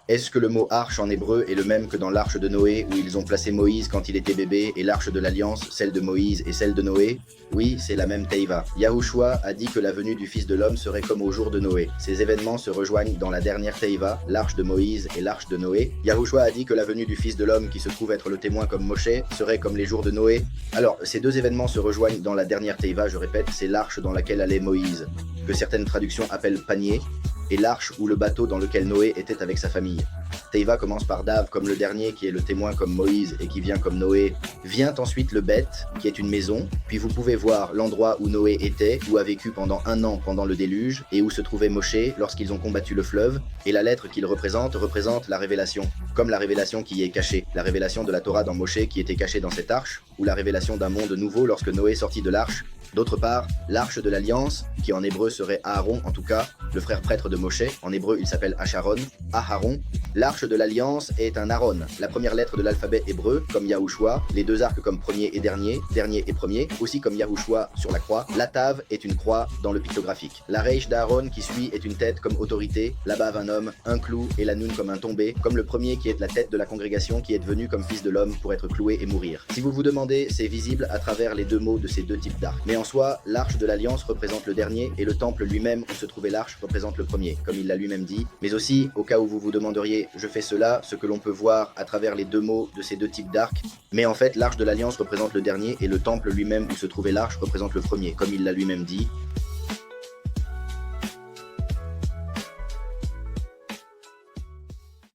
Est-ce que le mot arche en hébreu est le même que dans l'arche de Noé où ils ont placé Moïse quand il était bébé et l'arche de l'Alliance, celle de Moïse et celle de Noé? Oui, c'est la même Teiva. Yahushua a dit que la venue du Fils de l'homme serait comme au jour de Noé. Ces événements se rejoignent dans la dernière Teiva, l'arche de Moïse et l'arche de Noé. Yahushua a dit que la venue du Fils de l'homme qui se trouve être le témoin comme Moshe serait comme les jours de Noé. Alors, ces deux événements se rejoignent dans la dernière Teiva, je répète, c'est l'arche dans laquelle allait Moïse, que certaines traductions appellent panier, et l'arche ou le bateau dans lequel Noé était avec sa famille. Teiva commence par Dav comme le dernier qui est le témoin comme Moïse et qui vient comme Noé. Vient ensuite le Bet qui est une maison, puis vous pouvez voir l'endroit où Noé était, où a vécu pendant 1 an pendant le déluge, et où se trouvait Moshe lorsqu'ils ont combattu le fleuve, et la lettre qu'il représente la révélation, comme la révélation qui est cachée, la révélation de la Torah dans Moshe qui était cachée dans cette arche, ou la révélation d'un monde nouveau lorsque Noé sortit de l'arche. D'autre part, l'arche de l'Alliance, qui en hébreu serait Aaron en tout cas, le frère prêtre de Moshe, en hébreu il s'appelle Acharon, Aharon. L'arche de l'Alliance est un Aaron, la première lettre de l'alphabet hébreu, comme Yahushua, les deux arcs comme premier et dernier et premier, aussi comme Yahushua sur la croix. La Tav est une croix dans le pictographique. La Reish d'Aaron qui suit est une tête comme autorité, la Bav un homme, un clou et la Nun comme un tombé, comme le premier qui est la tête de la congrégation qui est devenu comme fils de l'homme pour être cloué et mourir. Si vous vous demandez, c'est visible à travers les deux mots de ces deux types d'arcs. Mais en soi, l'arche de l'Alliance représente le dernier et le temple lui-même où se trouvait l'arche représente le premier, comme il l'a lui-même dit. Mais aussi, au cas où vous vous demanderiez, je fais cela, ce que l'on peut voir à travers les deux mots de ces deux types d'arcs. Mais en fait, l'arche de l'Alliance représente le dernier et le temple lui-même où se trouvait l'arche représente le premier, comme il l'a lui-même dit.